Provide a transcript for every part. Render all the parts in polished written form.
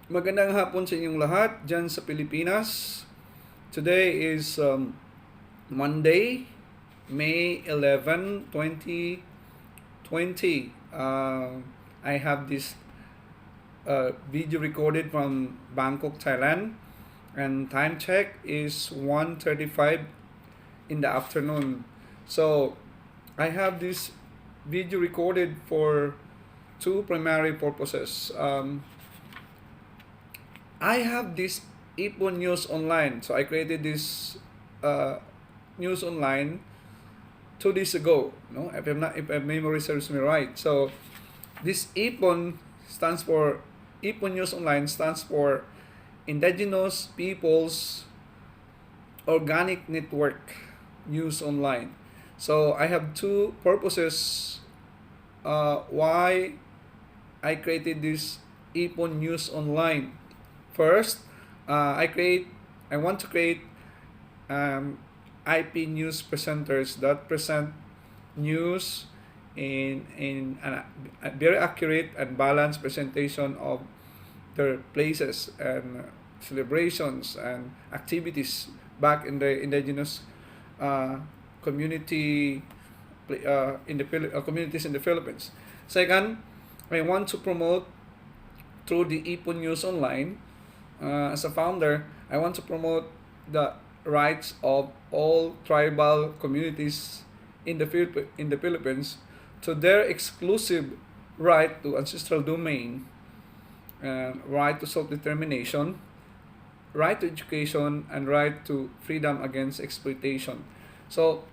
Magandang hapon sa inyong lahat dyan sa Pilipinas. Today is Monday, May 11, 2020. I have this video recorded from Bangkok, Thailand, and time check is 1:35 in the afternoon. So I have this video recorded for two primary purposes. I have this IPON News Online. So I created this news online 2 days ago. No, if memory serves me right. So this IPON stands for IPON News Online stands for Indigenous Peoples Organic Network News Online. So I have two purposes why I created this IPON News Online. First, I want to create IP news presenters that present news in a very accurate and balanced presentation of their places and celebrations and activities back in the indigenous community communities in the Philippines. Second, I want to promote through the IPON News Online. As a founder, I want to promote the rights of all tribal communities in the Philippines to their exclusive right to ancestral domain, right to self-determination, right to education, and right to freedom against exploitation. So,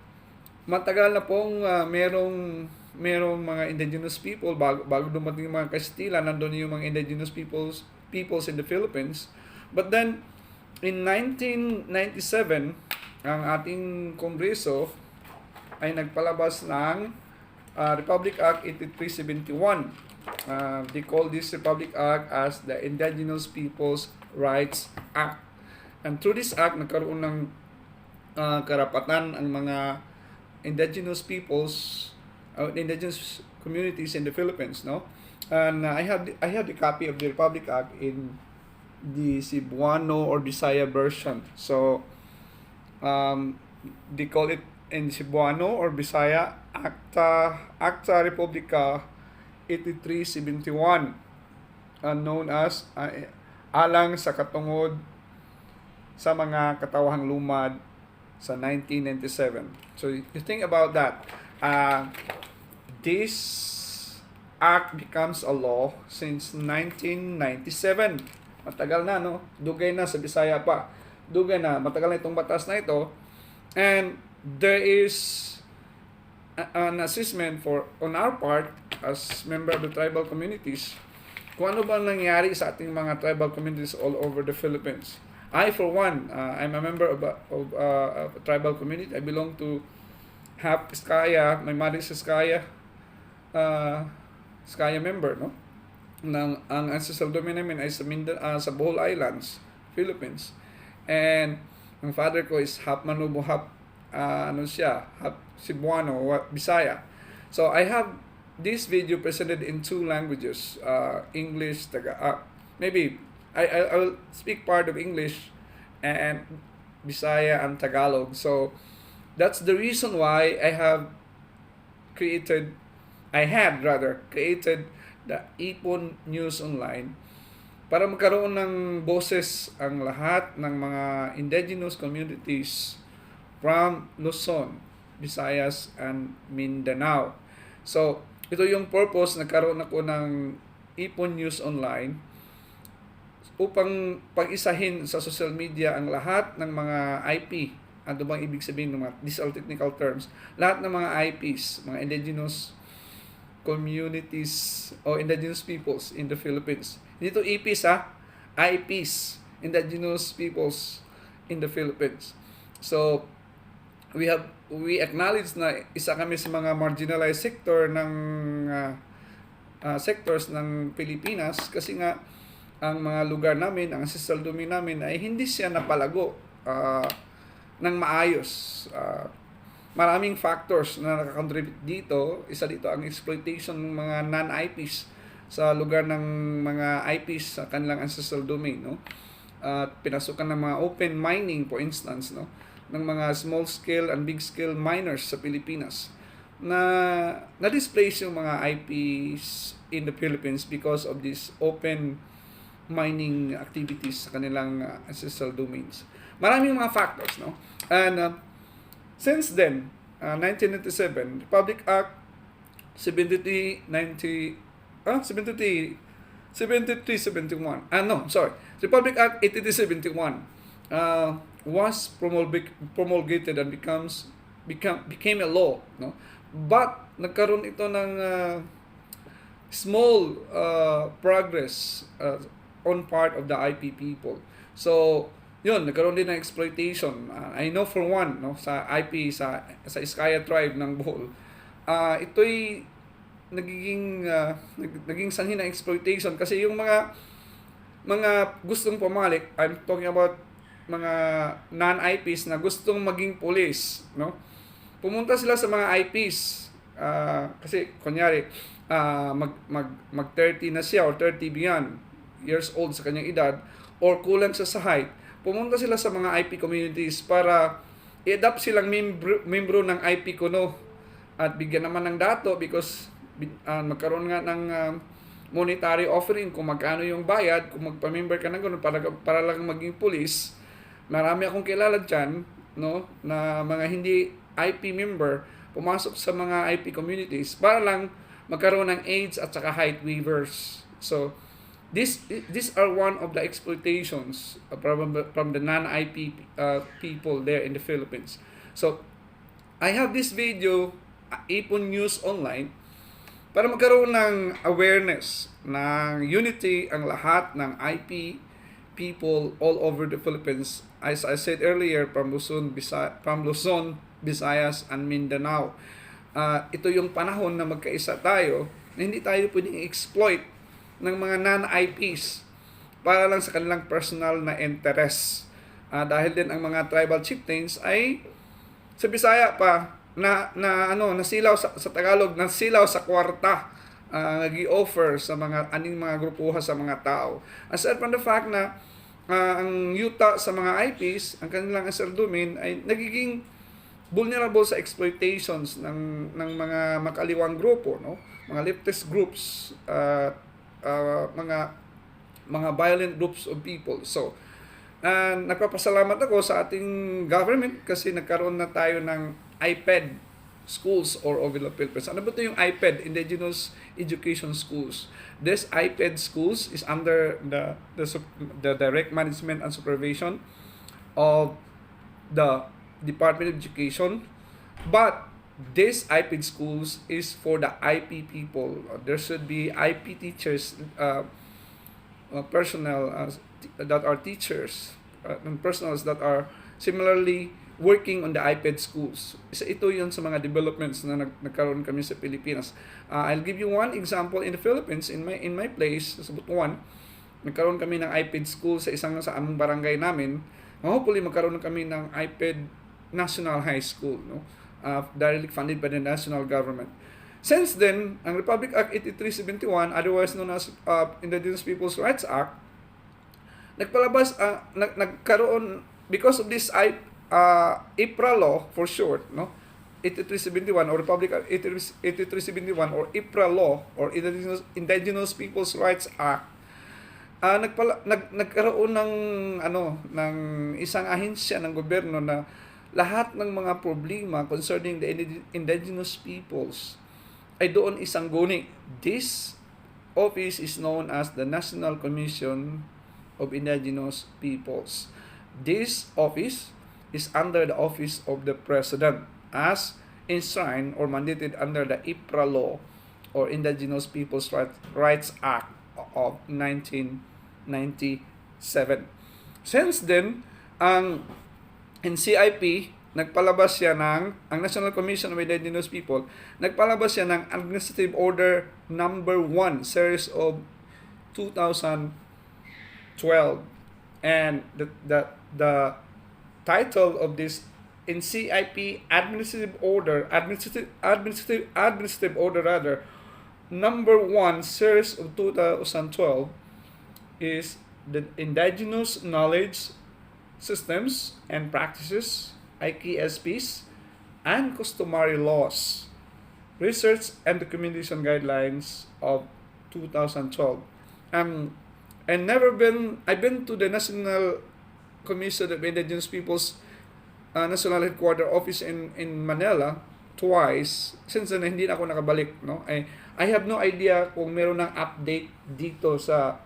matagal na pong merong mga indigenous people bago dumating yung mga Kastila, nandun yung mga indigenous peoples in the Philippines. But then in 1997, ang ating Kongreso ay nagpalabas ng Republic Act 8371. They call this Republic Act as the Indigenous Peoples Rights Act. And through this act, nagkaroon ng karapatan ang mga indigenous peoples, indigenous communities in the Philippines, no? And I have the copy of the Republic Act in the Cebuano or Bisaya version. So they call it in Cebuano or Bisaya Acta Republica 8371, known as alang sa katungod sa mga katawahang lumad sa 1997. So you think about that. This act becomes a law since 1997. Matagal na, no? Dugay na sa Bisaya pa. Dugay na. Matagal na itong batas na ito. And there is an assessment on our part as member of the tribal communities kung ano ba nangyari sa ating mga tribal communities all over the Philippines. I, for one, I'm a member of a tribal community. I belong to half Iskaya. My mother is Iskaya. Iskaya member, no? Ang ancestral domain namin ay sa Bohol Islands, Philippines. And ang father ko is half Manubo, half half Cebuano, Bisaya. So I have this video presented in two languages, English, maybe I will speak part of English and Bisaya and Tagalog. So that's the reason why I had created the IPON News Online para magkaroon ng boses ang lahat ng mga indigenous communities from Luzon, Visayas, and Mindanao. So, ito yung purpose, nagkaroon ako ng IPON News Online upang pag-isahin sa social media ang lahat ng mga IP. Ano bang ibig sabihin ng mga, these are technical terms, lahat ng mga IPs, mga indigenous communities o indigenous peoples in the Philippines. Hindi to EPs, IPs, indigenous peoples in the Philippines. So we acknowledge na isa kami sa mga marginalized sectors ng Pilipinas kasi nga ang mga lugar namin, ang ancestral domain namin ay hindi siya napalago ng maayos. Maraming factors na nakakontribute dito. Isa dito ang exploitation ng mga non-IPs sa lugar ng mga IPs sa kanilang ancestral domain, no? At pinasukan ng mga open mining, for instance, no, ng mga small scale and big scale miners sa Pilipinas, na na-displace yung mga IPs in the Philippines because of this open mining activities sa kanilang ancestral domains. Maraming mga factors, no? And since then, 1997, Republic Act 7390 7371. Republic Act 8371 was promulgated and became a law, no? But nagkaroon ito ng small progress on part of the IP people. So, yun, nagkaroon din ng exploitation. I know for one, no, sa IP, sa Iskaya tribe ng Bohol, ito'y naging sanhi ng exploitation kasi yung mga gustong pumalik, I'm talking about mga non-IPs na gustong maging police, no? Pumunta sila sa mga IPs kasi kunyari mag 30 na siya or 30 beyond years old sa kanyang edad or kulang siya sa height. Pumunta sila sa mga IP communities para i-adapt silang membro ng IP kuno at bigyan naman ng dato because magkaroon nga ng monetary offering kung magkano yung bayad kung magpa-member ka ng ganun para lang maging police. Marami akong kilala dyan, no, na mga hindi IP member pumasok sa mga IP communities para lang magkaroon ng AIDS at saka height waivers. So these are one of the exploitations from the non-IP people there in the Philippines. So I have this video, IPON News Online, para magkaroon ng awareness ng unity ang lahat ng IP people all over the Philippines. As I said earlier, from Luzon, Visayas, and Mindanao. Ito yung panahon na magkaisa tayo na hindi tayo pwedeng exploit ng mga non-IPs para lang sa kanilang personal na interest. Dahil din ang mga tribal chieftains ay sa Bisaya pa nasilaw sa Tagalog, nasilaw sa kwarta, nag-i-offer sa mga mga grupuha sa mga tao. Aside from the fact na ang yuta sa mga IPs, ang kanilang ancestral domain ay nagiging vulnerable sa exploitations ng mga makaliwang grupo, no? Mga leftist groups, mga violent groups of people. So, nagpapasalamat ako sa ating government kasi nagkaroon na tayo ng IPED schools or over the Philippines. Ano ba ito yung IPED? Indigenous Education Schools. This IPED schools is under the direct management and supervision of the Department of Education. But this IPED schools is for the IP people. There should be IP teachers, personnel that are teachers, and personals that are similarly working on the IPED schools. Ito yun sa mga developments na nagkaroon kami sa Pilipinas. I'll give you one example in the Philippines, in my place, sa Butuan. Nagkaroon kami ng IPED school sa among barangay namin. Hopefully magkaroon kami ng IPED National High School, no? Directly funded by the national government. Since then, ang Republic Act 8371, otherwise known as Indigenous Peoples' Rights Act, nagkaroon because of this IPRA law for short, no? 8371 or Republic Act 8371 or IPRA law or Indigenous Peoples' Rights Act, nagkaroon ng isang ahensya ng gobyerno na lahat ng mga problema concerning the indigenous peoples ay doon isang guni. This office is known as the National Commission of Indigenous Peoples. This office is under the office of the President as enshrined or mandated under the IPRA law or Indigenous Peoples' Rights Act of 1997. Since then, ang NCIP nagpalabas siya ang National Commission of Indigenous People, nagpalabas siya ng Administrative Order Number 1 series of 2012. And the title of this NCIP administrative order number 1 series of 2012 is the Indigenous Knowledge Systems and Practices, IKSPs, and Customary Laws, Research and Documentation Guidelines of 2012. And I've been to the National Commission of Indigenous Peoples National Headquarter Office in Manila twice. Since then, hindi na ako nakabalik. No? I have no idea kung meron ng update dito sa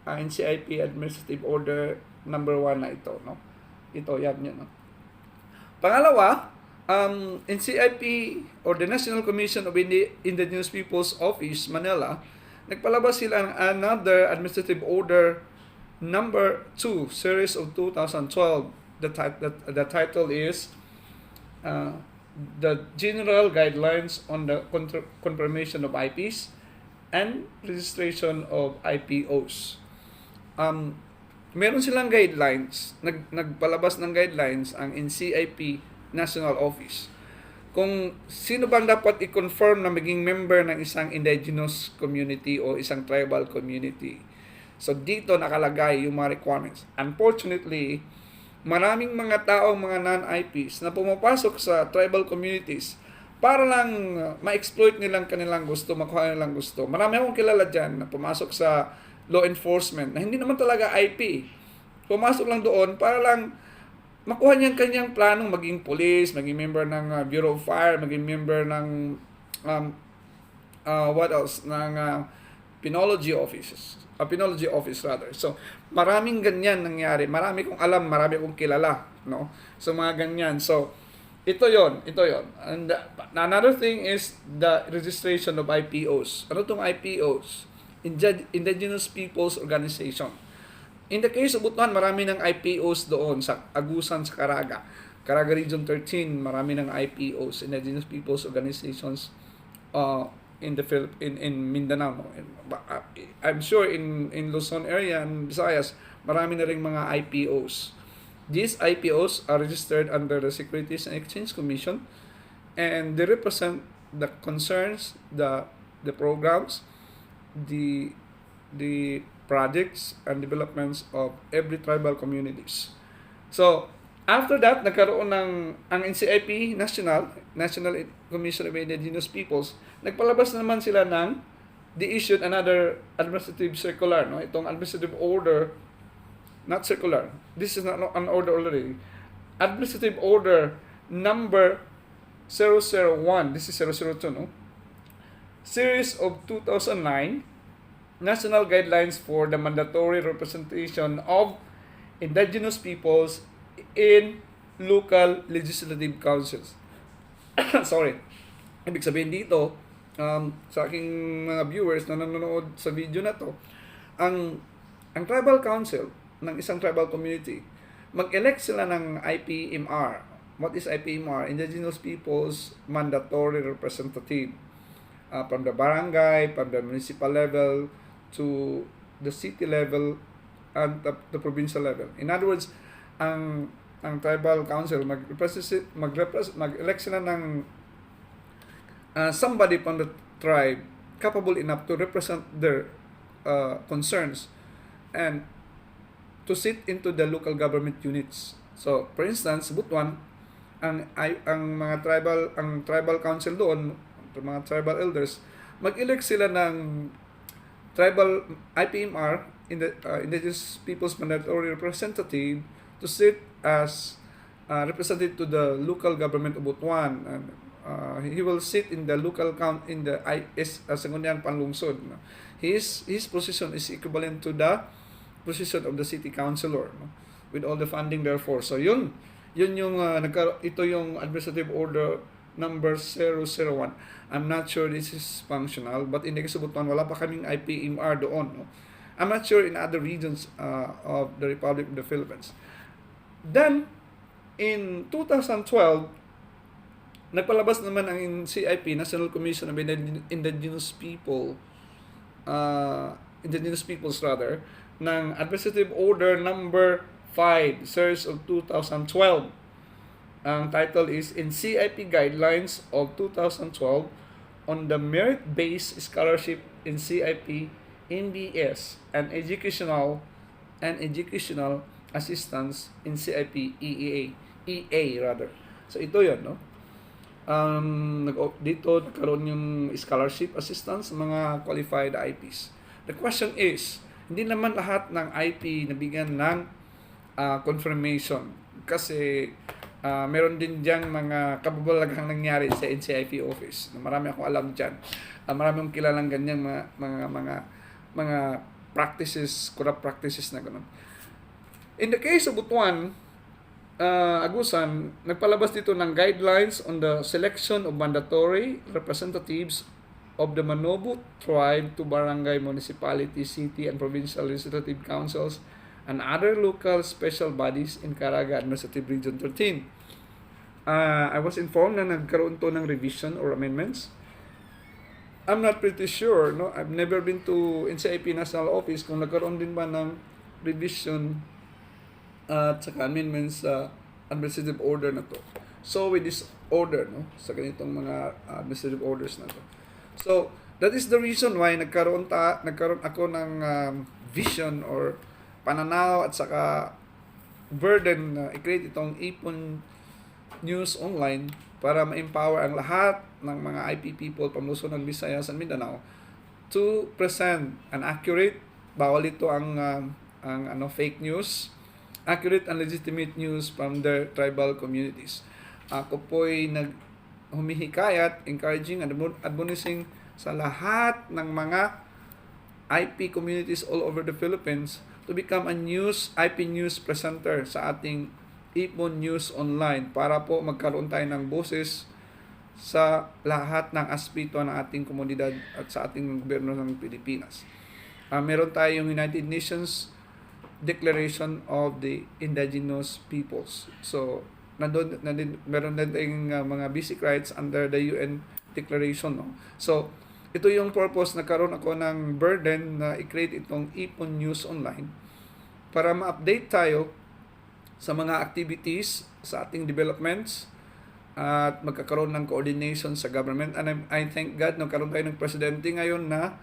NCIP Administrative Order number 1 na ito. No? Ito, yan yun. No? Pangalawa, NCIP or the National Commission of Indigenous Peoples Office, Manila, nagpalabas sila ng another Administrative Order number 2, series of 2012. The title is the General Guidelines on the Confirmation of IPs and Registration of IPOs. Meron silang guidelines, nagpalabas ng guidelines ang NCIP National Office. Kung sino bang dapat i-confirm na maging member ng isang indigenous community o isang tribal community. So dito nakalagay yung mga requirements. Unfortunately, maraming mga taong mga non-IPs na pumapasok sa tribal communities para lang ma-exploit nilang kanilang gusto, makuha nilang gusto. Marami akong kilala dyan na pumasok sa law enforcement na hindi naman talaga IP. Pumasok lang doon para lang makuha niyang kanyang planong maging police, maging member ng Bureau of Fire, maging member ng what else, ng Penology Office rather. So, maraming ganyan nangyari. Marami kong alam, marami kong kilala, no? So, mga ganyan. So, ito yon. And another thing is the registration of IPOs. Ano tong IPOs? Indigenous Peoples Organization. In the case of Butuan, marami ng IPOs doon sa Agusan, sa Caraga Region 13, marami ng IPOs, Indigenous Peoples Organizations in Mindanao. I'm sure in Luzon area and Visayas, marami na ring mga IPOs. These IPOs are registered under the Securities and Exchange Commission, and they represent the concerns, the programs, the projects and developments of every tribal communities. So, after that, nagkaroon ng ang NCIP National Commission of Indigenous Peoples, nagpalabas naman sila ng they issued another administrative circular, no? Itong administrative order, not circular. This is not an order already. Administrative order number 001. This is 002, no? Series of 2009, National Guidelines for the Mandatory Representation of Indigenous Peoples in Local Legislative Councils. Sorry. Ibig sabihin dito, sa aking mga viewers na nanonood sa video na to, ang tribal council ng isang tribal community, mag-elect sila ng IPMR. What is IPMR? Indigenous Peoples Mandatory Representative. From the barangay, from the municipal level, to the city level, and the provincial level. In other words, ang tribal council mag-elect sila ng somebody from the tribe capable enough to represent their concerns and to sit into the local government units. So, for instance, Butuan, ang tribal council doon, mga tribal elders, mag-elect sila ng tribal IPMR, Indigenous Peoples Mandatory Representative, to sit as representative to the local government of Butuan. And he will sit in the local in the Sangguniang Panlungsod. No? His position is equivalent to the position of the city councilor, no? With all the funding therefore. So yun yung ito yung administrative order number 001. I'm not sure this is functional, but in the case of Butuan, wala pa kaming IPMR doon. No? I'm not sure in other regions of the Republic of the Philippines. Then, in 2012, nagpalabas naman ang CIP, National Commission of Indigenous Peoples ng Administrative Order number 5, series of 2012. Ang title is In CIP Guidelines of 2012 on the merit-based scholarship in CIP, MBS, and educational assistance in CIP, EA rather. So ito 'yon, no? Dito nagkaroon yung scholarship assistance sa mga qualified IPs. The question is, hindi naman lahat ng IP nabigyan ng confirmation kasi meron din diyang mga kababalaghang nangyari sa NCIP office. Marami akong alam diyan. Marami akong kilalang ganyang mga practices, corrupt practices na gano'n. In the case of Butuan, Agusan, nagpalabas dito ng guidelines on the selection of mandatory representatives of the Manobo tribe to barangay, municipality, city, and provincial legislative councils and other local special bodies in Caraga Administrative Region 13. I was informed na nagkaroon to ng revision or amendments. I'm not pretty sure, no? I've never been to NCIP National Office kung nagkaroon din ba ng revision at saka amendments sa administrative order na to. So with this order, no, sa ganitong mga administrative orders na to. So that is the reason why nagkaroon ako ng vision or pananaw at saka burden na i-create itong IPON News Online para ma-empower ang lahat ng mga IP people from Luzon and Visayas and Mindanao to present an accurate, bawal ito ang fake news, accurate and legitimate news from their tribal communities. Ako po'y humihikayat, encouraging and admonishing sa lahat ng mga IP communities all over the Philippines to become a IP news presenter sa ating IPON News Online para po magkaroon tayo ng boses sa lahat ng aspeto ng ating komunidad at sa ating gobyerno ng Pilipinas. Meron tayong United Nations Declaration of the Indigenous Peoples. So, meron din tayong mga basic rights under the UN Declaration. No? So, ito yung purpose, nagkaroon ako ng burden na i-create itong IPON News Online para ma-update tayo sa mga activities sa ating developments at magkakaroon ng coordination sa government. And I thank God nagkaroon tayo ng presidente ngayon na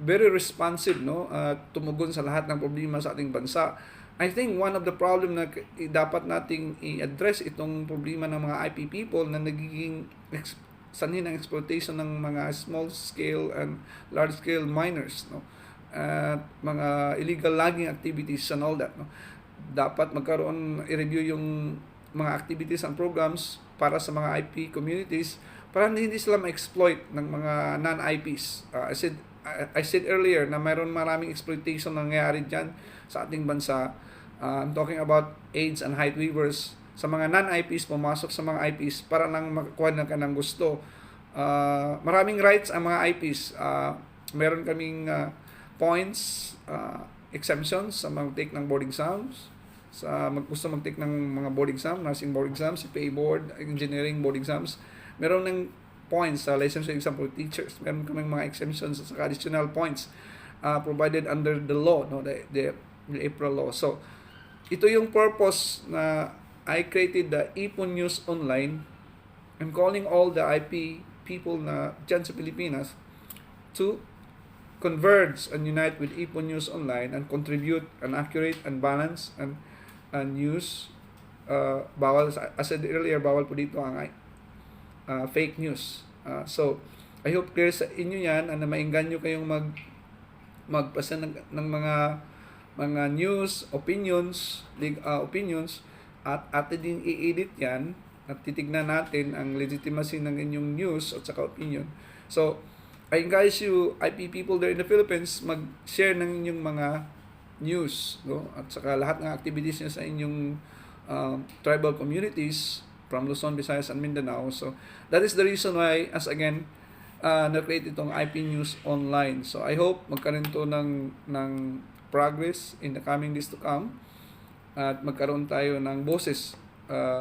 very responsive, no, tumugon sa lahat ng problema sa ating bansa. I think one of the problem na dapat nating i-address itong problema ng mga IP people na nagiging sanhin ng exploitation ng mga small scale and large scale miners, no, at mga illegal logging activities and all that, no. Dapat magkaroon, i-review yung mga activities and programs para sa mga IP communities para hindi sila ma-exploit ng mga non-IPs. I said earlier na mayroon maraming exploitation nangyayari dyan sa ating bansa. I'm talking about AIDS and height weavers. Sa mga non-IPs, pumasok sa mga IPs para lang makakuha na ka ng gusto. Maraming rights ang mga IPs. Meron kaming points, exemptions sa mag-take ng board exams, sa gusto mag-take ng mga board exam, nursing board exams, CPA board, engineering board exams. Meron ng points sa licensure exam for teachers. Meron kaming mga exemptions sa additional points provided under the law, no, the April law. So, ito yung purpose na I created the IPON News Online. I'm calling all the IP people na dyan sa Pilipinas to converge and unite with IPON News Online and contribute an accurate and balanced and news. Bawal, as I said earlier, bawal po dito ang fake news. So, I hope clear sa inyo yan na mainganyo kayong magpasa ng mga news, opinions, at atin din i-edit yan at titignan natin ang legitimacy ng inyong news at saka opinion. So, I encourage you, IP people there in the Philippines, mag-share ng inyong mga news, no? At saka lahat ng activities nyo sa inyong tribal communities from Luzon, Visayas, and Mindanao. So, that is the reason why, as again, na-create itong IP News Online. So, I hope magkaroon to ng progress in the coming days to come at magkaroon tayo ng boses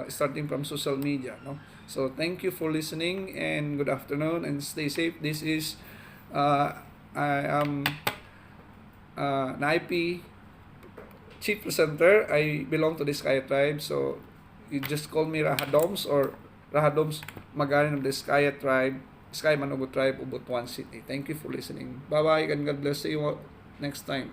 starting from social media, no? So thank you for listening and good afternoon and stay safe. This is I am an IP chief presenter. I belong to the Skaya tribe, so you just call me Rahadoms or Rahadoms Magarin of the Skaya tribe Sky Man Ubot Tribe, Ubot One City. Thank you for listening. Bye-bye and God bless you all next time.